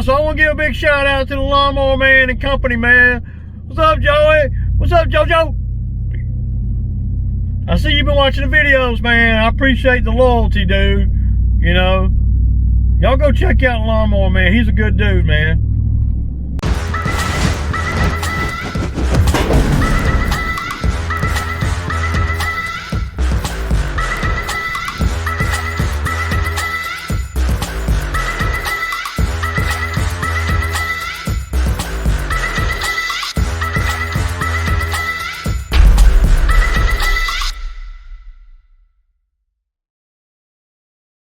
y'all. So I want to give a big shout out to the Lawnmower Man and company, man. What's up, Joey? What's up, JoJo? I see you've been watching the videos, man. I appreciate the loyalty, dude. You know, y'all go check out Lawnmower Man. He's a good dude, man.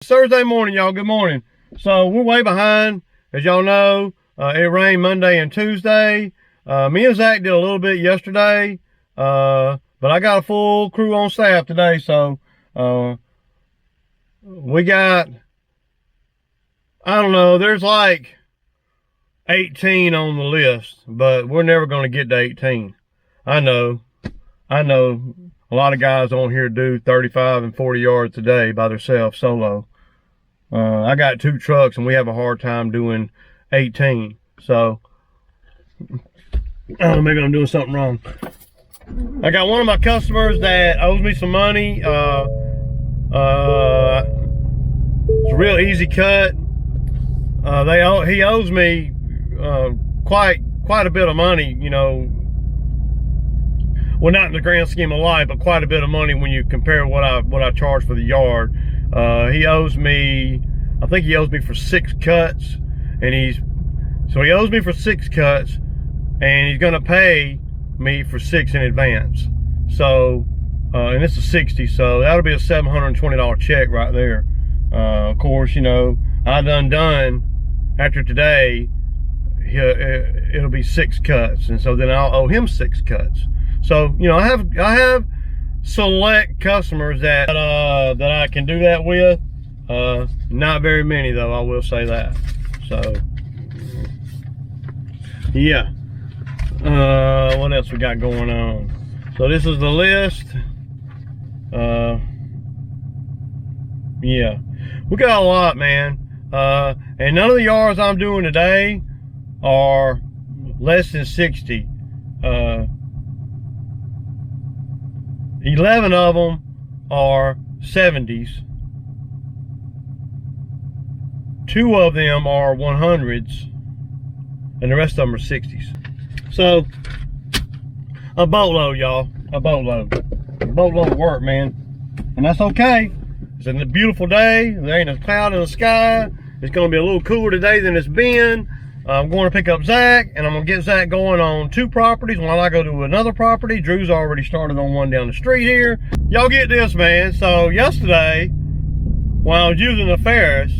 Thursday morning, y'all. Good morning. So we're way behind, as y'all know. It rained Monday and Tuesday. Me and Zach did a little bit yesterday, but I got a full crew on staff today. So we got, I don't know, there's like 18 on the list, but we're never going to get to 18. I know a lot of guys on here do 35 and 40 yards a day by themselves solo. I got 2 trucks and we have a hard time doing 18. So, oh, maybe I'm doing something wrong. I got one of my customers that owes me some money. It's a real easy cut. He owes me quite a bit of money, you know. Well, not in the grand scheme of life, but quite a bit of money when you compare what I charge for the yard. He owes me, I think he owes me for 6 cuts, and he owes me for 6 cuts, and he's gonna pay me for 6 in advance. So, and it's a 60, so that'll be a $720 check right there. Of course, you know, I done after today, it'll be 6 cuts, and so then I'll owe him 6 cuts. So, you know, I have select customers that I can do that with. Not very many though, I will say that. So yeah. What else we got going on? So this is the list. Yeah, we got a lot, man. And none of the yards I'm doing today are less than 60. 11 of them are 70s. 2 of them are 100s, and the rest of them are 60s. So, a boatload, y'all. A boatload. A boatload of work, man. And that's okay. It's a beautiful day. There ain't a cloud in the sky. It's going to be a little cooler today than it's been. I'm going to pick up Zach, and I'm going to get Zach going on 2 properties while I go to another property. Drew's already started on one down the street here. Y'all get this, man. So yesterday, while I was using the Ferris,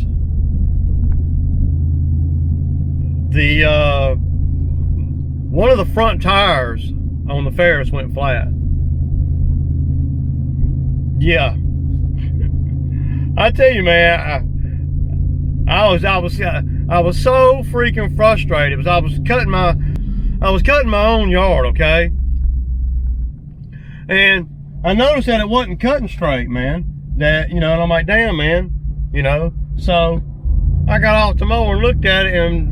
one of the front tires on the Ferris went flat. Yeah. I tell you, man, I was so freaking frustrated because I was cutting my own yard, okay? And I noticed that it wasn't cutting straight, man. That, you know, and I'm like, damn, man, you know. So I got off the mower and looked at it, and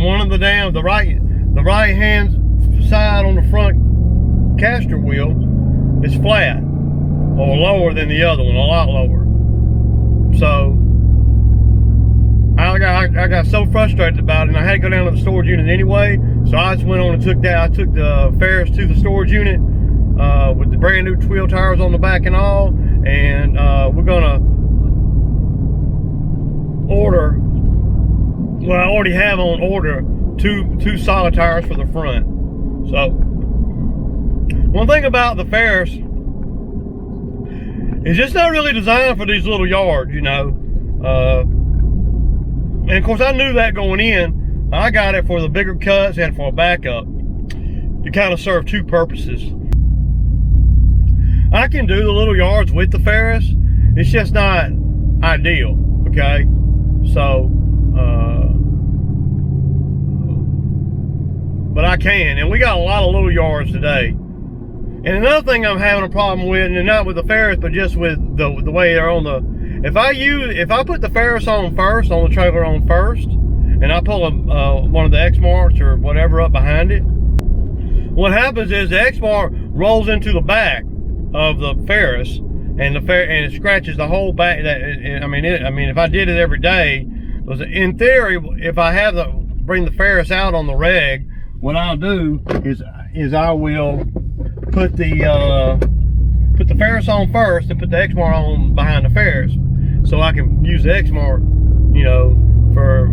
one of the right hand side on the front caster wheel is flat, or lower than the other one, a lot lower. So I got so frustrated about it, and I had to go down to the storage unit anyway. So I just went on and took that. I took the Ferris to the storage unit with the brand new wheel tires on the back and all. And we're gonna order. Well, I already have on order two solid tires for the front. So one thing about the Ferris, it's just not really designed for these little yards, you know. And of course I knew that going in. I got it for the bigger cuts and for a backup to kind of serve 2 purposes. I can do the little yards with the Ferris. It's just not ideal, okay? So, but I can, and we got a lot of little yards today. And another thing I'm having a problem with, and not with the Ferris, but just with the way they're on the, if I put the Ferris on first, on the trailer on first, and I pull one of the X-Marks or whatever up behind it, what happens is the X-Mark rolls into the back of the Ferris, and it scratches the whole back. I mean, if I did it every day, in theory, if I have bring the Ferris out on the reg, what I'll do is I will put the Ferris on first and put the X-Mark on behind the Ferris, so I can use the X-Mark, you know, for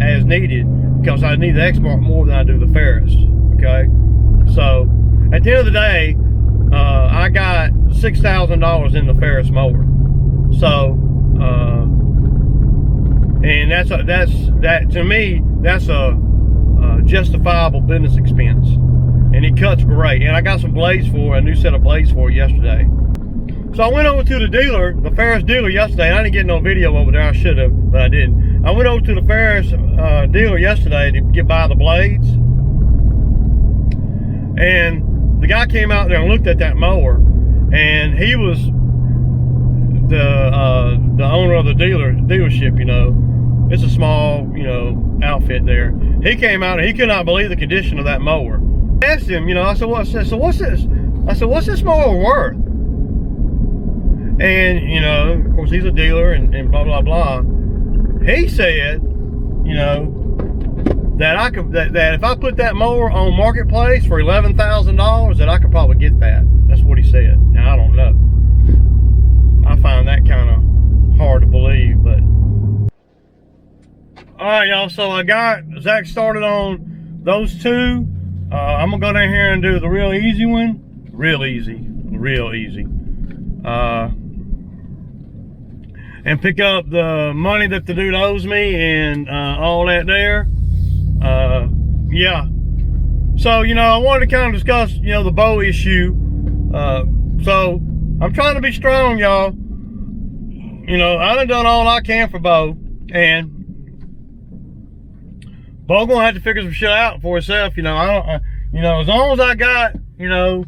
as needed, because I need the X-Mark more than I do the Ferris. Okay, so at the end of the day, I got $6,000 in the Ferris mower. So, and that to me, that's a justifiable business expense, and it cuts great. And I got some blades a new set of blades for it yesterday. So I went over to the dealer, the Ferris dealer yesterday. I didn't get no video over there. I should have, but I didn't. I went over to the Ferris dealer yesterday to get by the blades, and the guy came out there and looked at that mower, and he was the owner of the dealership. You know, it's a small, you know, outfit there. He came out and he could not believe the condition of that mower. I asked him, you know, I said, what's this? I said, what's this mower worth? And, you know, of course, he's a dealer and blah, blah, blah. He said, you know, that if I put that mower on Marketplace for $11,000, that I could probably get that. That's what he said. Now, I don't know. I find that kind of hard to believe, but. All right, y'all, so I got Zach started on those two. I'm gonna go down here and do the real easy one. Real easy. And pick up the money that the dude owes me and all that there. Yeah. So, you know, I wanted to kind of discuss, you know, the bow issue. So I'm trying to be strong, y'all. You know, I done all I can for Bo, and Bo gonna have to figure some shit out for himself. You know, you know, as long as I got, you know,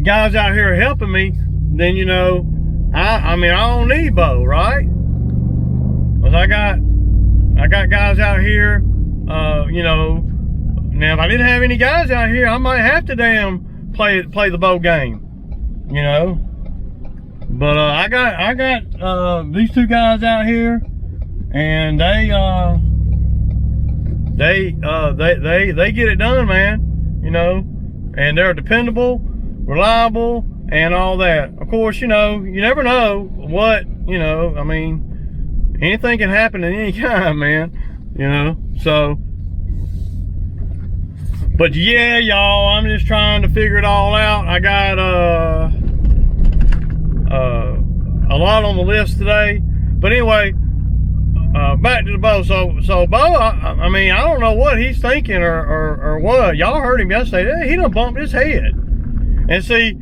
guys out here helping me, then, you know, I mean, I don't need Bo, right? Because I got guys out here, you know. Now, if I didn't have any guys out here, I might have to damn play the Bo game, you know. But I got these two guys out here, and they get it done, man. You know, and they're dependable, reliable, and all that. Of course, you know, you never know what, you know, I mean, anything can happen at any time, man, you know. So, but yeah, y'all, I'm just trying to figure it all out. I got a lot on the list today. But anyway, back to the Bo. So Bo, I mean, I don't know what he's thinking or what. Y'all heard him yesterday. He done bumped his head. And see,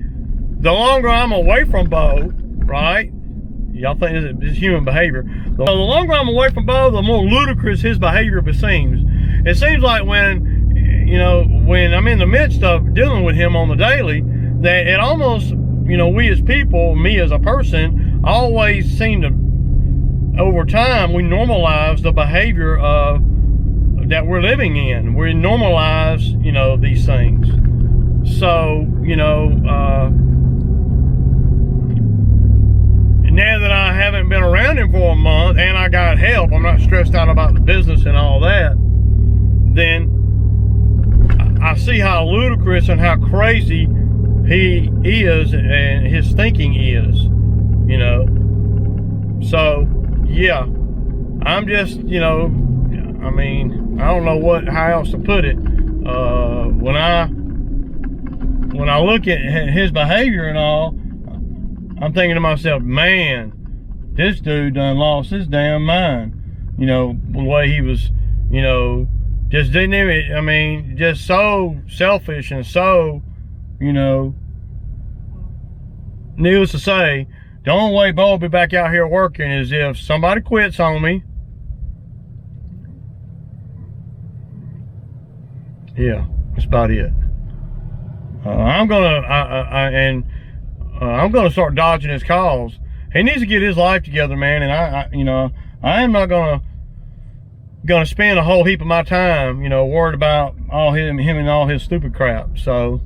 the longer I'm away from Bo, right? Y'all think this is human behavior. The longer I'm away from Bo, the more ludicrous his behavior seems. It seems like when, you know, when I'm in the midst of dealing with him on the daily, that it almost, you know, we as people, me as a person, always seem to, over time, we normalize the behavior of that we're living in. We normalize, you know, these things. So, you know, now that I haven't been around him for a month and I got help, I'm not stressed out about the business and all that, then I see how ludicrous and how crazy he is and his thinking is, you know. So, yeah, I'm just, you know, I mean, I don't know how else to put it. When I look at his behavior and all, I'm thinking to myself, man, this dude done lost his damn mind. You know, the way he was, you know, just didn't even, I mean, just so selfish and so, you know, needless to say, the only way Bo will be back out here working is if somebody quits on me. Yeah, that's about it. I'm gonna start dodging his calls. He needs to get his life together, man. And I you know, I am not gonna gonna spend a whole heap of my time, you know, worried about all him and all his stupid crap. So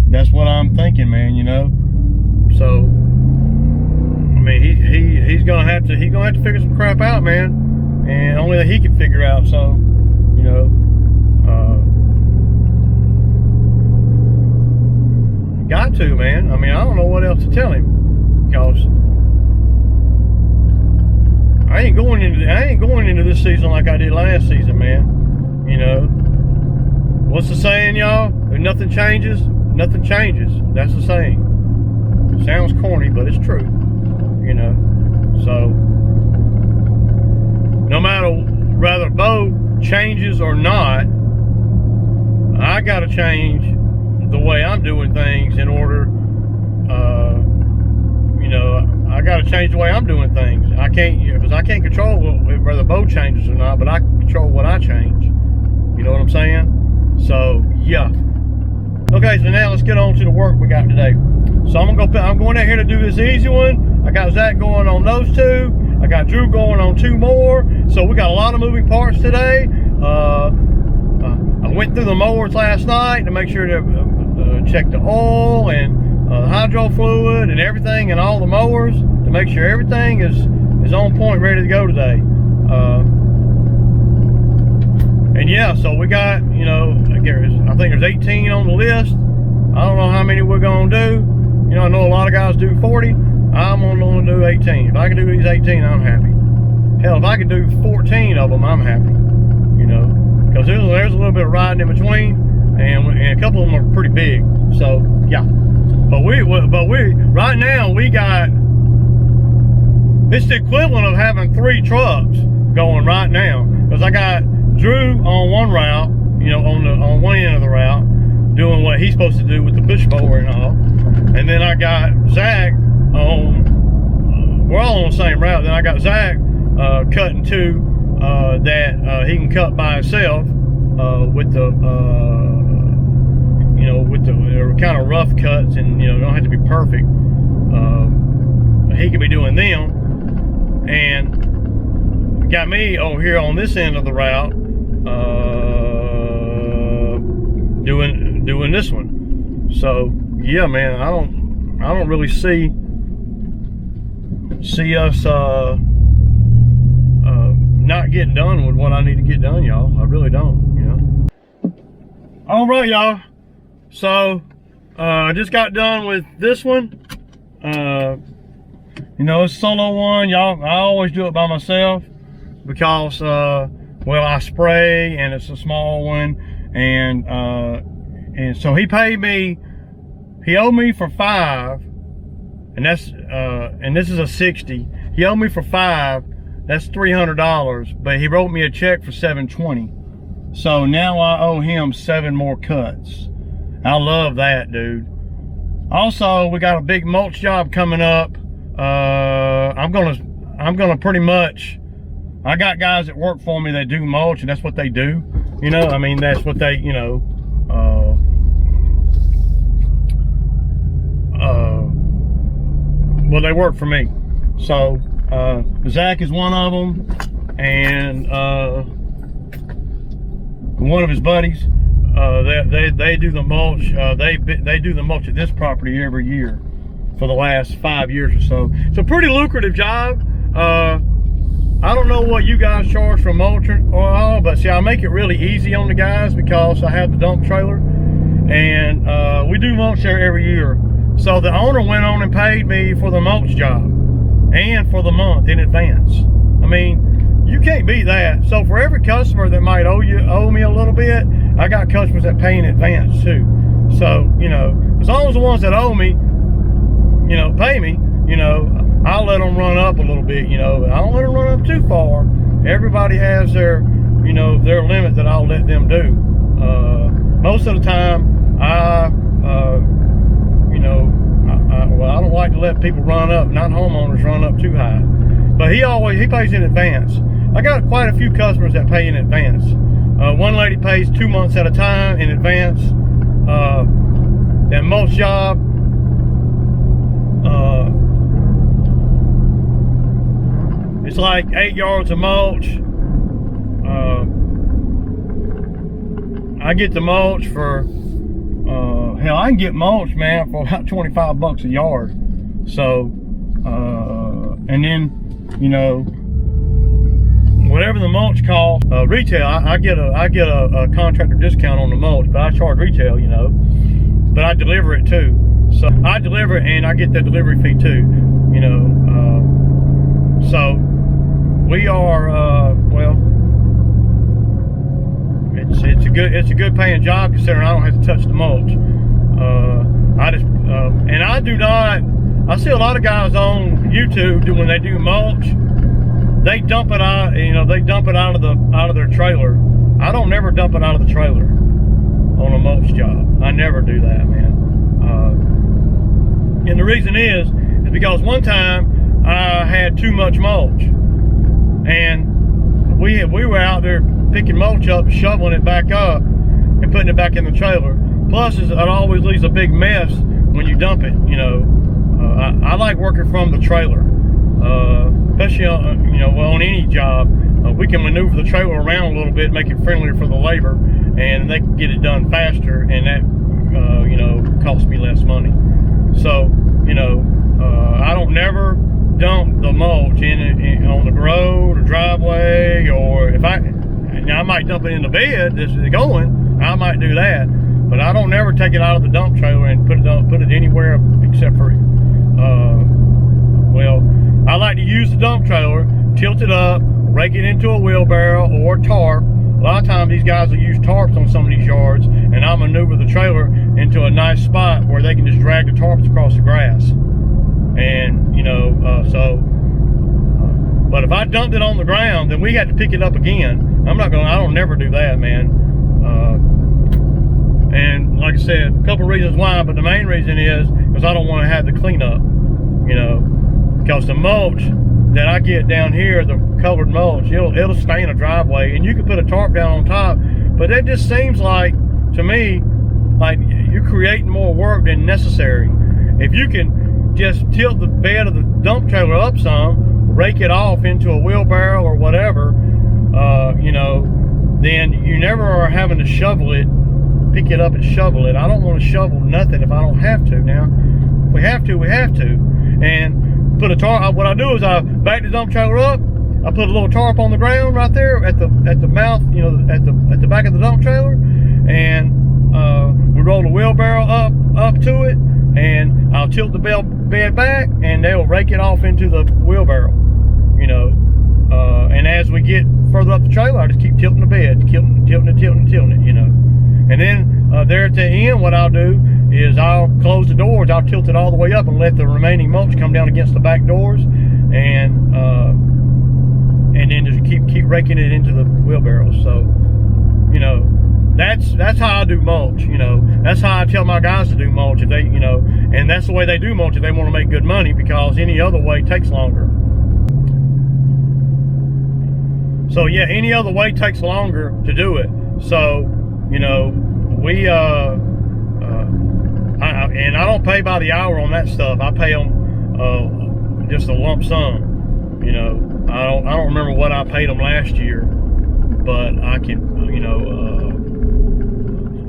that's what I'm thinking, man, you know. So I mean, he's gonna have to figure some crap out, man, and only that he can figure out. So, you know, got to, man. I mean, I don't know what else to tell him, because I ain't going into this season like I did last season, man. You know, what's the saying, y'all? If nothing changes, nothing changes. That's the saying. Sounds corny, but it's true. You know, so no matter whether Bo changes or not, I gotta change the way I'm doing things in order, you know, I gotta change the way I'm doing things. I can't, because I can't control whether Bo changes or not, but I can control what I change. You know what I'm saying? So yeah. Okay, so now let's get on to the work we got today. So I'm going out here to do this easy one. I got Zach going on those two. I got Drew going on 2 more. So we got a lot of moving parts today. I went through the mowers last night to make sure to check the oil and hydro fluid and everything and all the mowers to make sure everything is on point, ready to go today. And yeah, so we got, you know, I think there's 18 on the list. I don't know how many we're gonna do. You know, I know a lot of guys do 40. I'm only gonna do 18. If I can do these 18, I'm happy. Hell, if I could do 14 of them, I'm happy. You know, because there's a little bit of riding in between, and a couple of them are pretty big. So yeah, but we right now we got, it's the equivalent of having 3 trucks going right now, because I got Drew on one route, you know, on one end of the route, doing what he's supposed to do with the push mower and all, and then I got Zach on, we're all on the same route. Then I got Zach cutting 2 that he can cut by himself with the you know, with the kind of rough cuts, and you know, don't have to be perfect. He can be doing them, and got me over here on this end of the route doing this one. So yeah, man, I don't really see us not getting done with what I need to get done, y'all. I really don't, you know. All right, y'all. So I just got done with this one. You know, it's a solo one, y'all. I always do it by myself because well, I spray and it's a small one, and so he paid me, he owed me for 5, and that's and this is a 60. He owed me for 5. That's $300, but he wrote me a check for $720. So now I owe him 7 more cuts. I love that, dude. Also, we got a big mulch job coming up. I'm gonna pretty much, I got guys that work for me that do mulch, and that's what they do. You know, I mean, that's what they, you know, well, they work for me. So Zach is one of them, and one of his buddies. They do the mulch. They do the mulch at this property every year for the last 5 years or so. It's a pretty lucrative job. I don't know what you guys charge for mulching or all, but see, I make it really easy on the guys because I have the dump trailer, and we do mulch there every year. So the owner went on and paid me for the mulch job and for the month in advance. I mean, you can't beat that. So for every customer that might owe me a little bit, I got customers that pay in advance too. So, you know, as long as the ones that owe me, you know, pay me, you know, I'll let them run up a little bit, you know, but I don't let them run up too far. Everybody has their, you know, their limit that I'll let them do. Most of the time, you know, well, I don't like to let people run up, not homeowners run up too high. But he pays in advance. I got quite a few customers that pay in advance. One lady pays 2 months at a time in advance. That mulch job, it's like 8 yards of mulch. I get the mulch for, hell, I can get mulch, man, for about 25 bucks a yard. So, and then, you know, whatever the mulch costs, retail, I get a contractor discount on the mulch, but I charge retail, you know, but I deliver it too. So I deliver it and I get that delivery fee too, you know. So we are, well, it's a good paying job considering I don't have to touch the mulch. And I do not. I see a lot of guys on YouTube when they do mulch, they dump it out. You know, they dump it out of their trailer. I don't never dump it out of the trailer on a mulch job. I never do that, man. And the reason is because one time I had too much mulch, and we were out there picking mulch up, shoveling it back up, and putting it back in the trailer. Plus, it always leaves a big mess when you dump it. You know, I like working from the trailer, especially on, you know, well, on any job. We can maneuver the trailer around a little bit, make it friendlier for the labor, and they can get it done faster, and that you know, costs me less money. So, you know, I don't never dump the mulch in on the road or driveway, or if I might dump it in the bed that's going, I might do that, but I don't never take it out of the dump trailer and put it anywhere except for, well, I like to use the dump trailer, tilt it up, rake it into a wheelbarrow or tarp. A lot of times these guys will use tarps on some of these yards, and I'll maneuver the trailer into a nice spot where they can just drag the tarps across the grass. And, you know, but if I dumped it on the ground, then we got to pick it up again. I don't never do that, man. And like I said, a couple reasons why, but the main reason is because I don't want to have the cleanup, you know, because the mulch that I get down here, the covered mulch, it'll stay in a driveway, and you can put a tarp down on top, but it just seems like, to me, like you're creating more work than necessary. If you can just tilt the bed of the dump trailer up some, rake it off into a wheelbarrow or whatever, you know, then you never are having to shovel it, pick it up and shovel it. I don't want to shovel nothing if I don't have to. Now, if we have to, we have to. And put a tarp. What I do is I back the dump trailer up. I put a little tarp on the ground right there at the mouth, you know, at the back of the dump trailer, and we roll the wheelbarrow up to it, and I'll tilt the bed back, and they'll rake it off into the wheelbarrow, you know. And as we get further up the trailer, I just keep tilting the bed, tilting it, you know. And then there at the end, what I'll do is I'll close the doors. I'll tilt it all the way up and let the remaining mulch come down against the back doors, and then just keep raking it into the wheelbarrows. So, you know, that's how I do mulch. You know, that's how I tell my guys to do mulch. If they, you know, and that's the way they do mulch if they want to make good money, because any other way takes longer. So yeah, any other way takes longer to do it. So, you know, we and I don't pay by the hour on that stuff. I pay them just a lump sum. You know, I don't remember what I paid them last year, but I can, you know,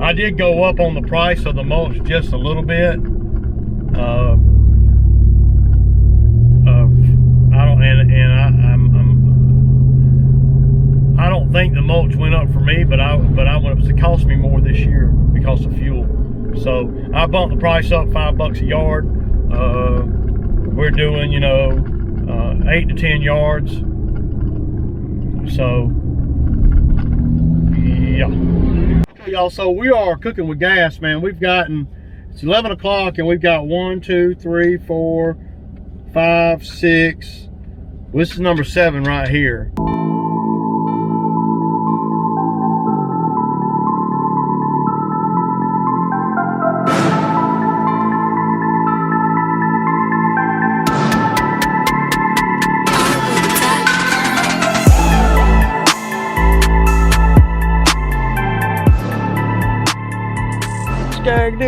I did go up on the price of the mulch just a little bit. I don't think the mulch went up for me, but it cost me more this year because of fuel. So I bumped the price up $5 a yard. We're doing, you know, 8 to 10 yards. So yeah. Okay, y'all. So we are cooking with gas, man. It's 11 o'clock, and we've got 1, 2, 3, 4, 5, 6. Well, this is number 7 right here.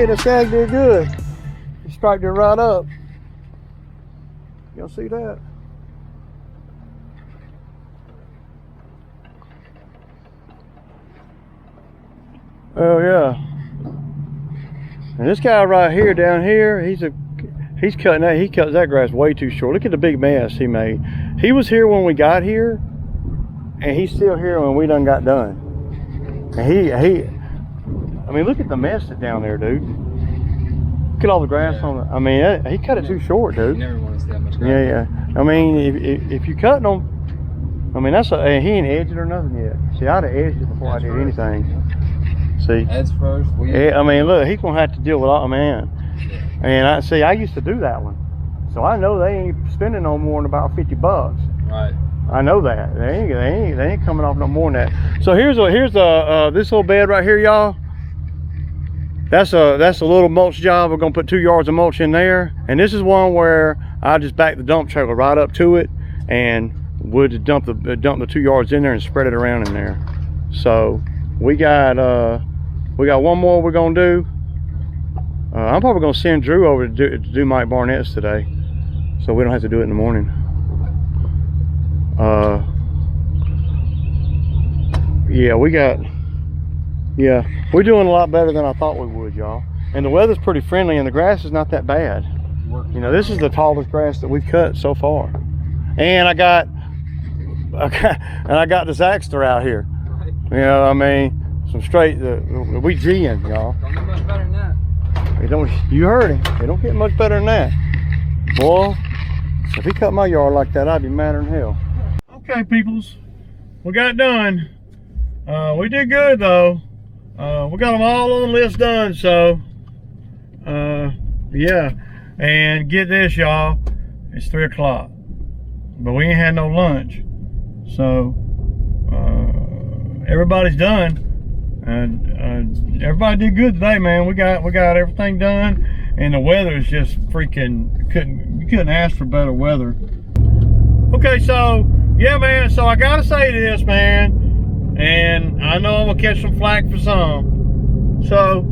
The Scag did good. He striped it right up. Y'all see that? Oh yeah. And this guy right here, down here, he's cutting that. He cuts that grass way too short. Look at the big mess he made. He was here when we got here, and he's still here when we done got done. And I mean, look at the mess that's down there, dude. Look at all the grass on it. I mean, he cut it too short, dude. You never want to see that much grass. Yeah. I mean, if you cutting them, I mean, he ain't edged it or nothing yet. See, I'd have edged it before I did anything. See? Heads first. I mean, look, he's gonna have to deal with all, man. And I used to do that one, so I know they ain't spending no more than about 50 bucks. Right. I know that they ain't coming off no more than that. So here's this little bed right here, y'all. That's a little mulch job. We're gonna put 2 yards of mulch in there, and this is one where I just back the dump trailer right up to it, and would just dump the 2 yards in there and spread it around in there. So we got one more we're gonna do. I'm probably gonna send Drew over to do Mike Barnett's today, so we don't have to do it in the morning. Yeah, we're doing a lot better than I thought we would, y'all. And the weather's pretty friendly, and the grass is not that bad. You know, this is the tallest grass that we've cut so far. And I got the Zaxter out here. You know, I mean, some straight. We G'ing, y'all. Don't get much better than that. You heard him. It don't get much better than that. Boy, if he cut my yard like that, I'd be madder than hell. Okay, peoples, we got done. We did good though. We got them all on the list done. So, yeah. And get this, y'all. It's 3 o'clock, but we ain't had no lunch. So, everybody's done. And everybody did good today, man. We got everything done, and the weather is just freaking you couldn't ask for better weather. Okay, so yeah, man. So I gotta say this, man, and I know I'm gonna catch some flack for some. So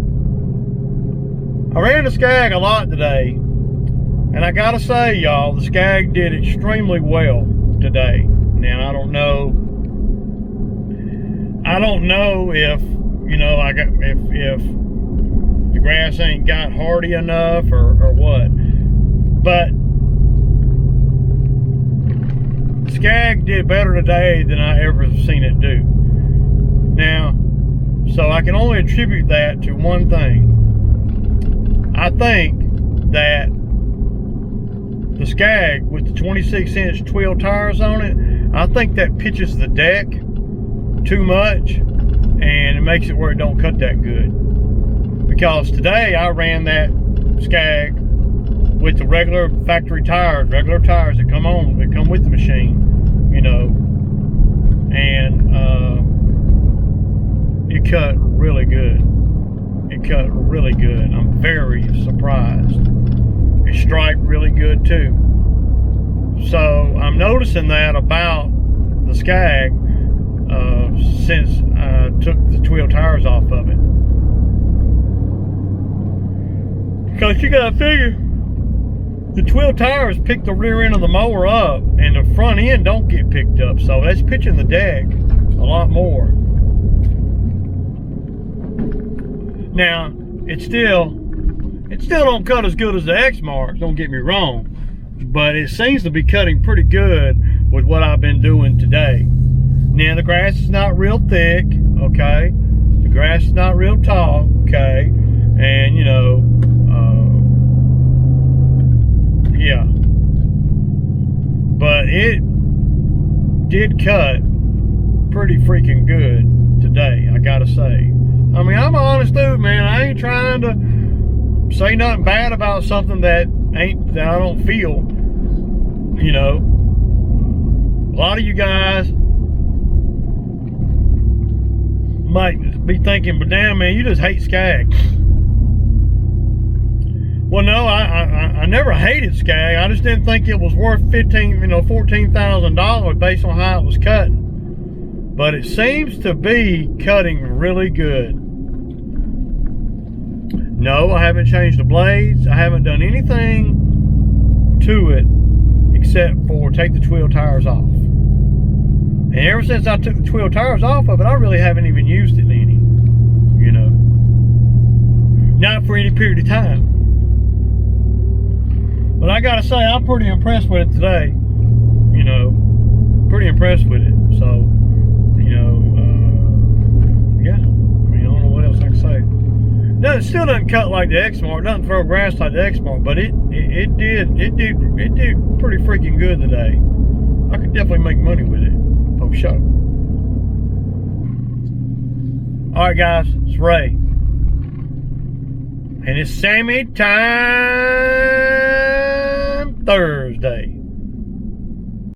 I ran the Scag a lot today, and I gotta say, y'all, the Scag did extremely well today. Now I don't know if, you know, if the grass ain't got hardy enough or what, but Scag did better today than I ever seen it do. Now, so I can only attribute that to one thing. I think that the Scag with the 26-inch twill tires on it, I think that pitches the deck too much, and it makes it where it don't cut that good. Because today I ran that Scag with the regular factory tires, that come with the machine, you know, and it cut really good. I'm very surprised. It striped really good too. So I'm noticing that about the Scag since I took the twill tires off of it. Because you gotta figure, the twill tires pick the rear end of the mower up, and the front end don't get picked up, so that's pitching the deck a lot more. Now, it still don't cut as good as the X-Marks, don't get me wrong, but it seems to be cutting pretty good with what I've been doing today. Now, the grass is not real thick, okay? The grass is not real tall, okay? And, you know, yeah. But it did cut pretty freaking good today, I gotta say. I mean, I'm an honest dude, man. I ain't trying to say nothing bad about something that I don't feel. You know, a lot of you guys might be thinking, but damn, man, you just hate Scag. Well, no, I never hated Scag. I just didn't think it was worth $14,000 based on how it was cutting. But it seems to be cutting really good. No, I haven't changed the blades. I haven't done anything to it except for take the twill tires off. And ever since I took the twill tires off of it, I really haven't even used it any. You you know. Not for any period of time. But I gotta say, I'm pretty impressed with it today. You know, pretty impressed with it. So, you know, yeah. I mean, I don't know what else I can say. No, it still doesn't cut like the X-Mark. It doesn't throw grass like the X-Mark, but it did pretty freaking good today. I could definitely make money with it, for sure. All right, guys, it's Ray, and it's Sammy Time Thursday.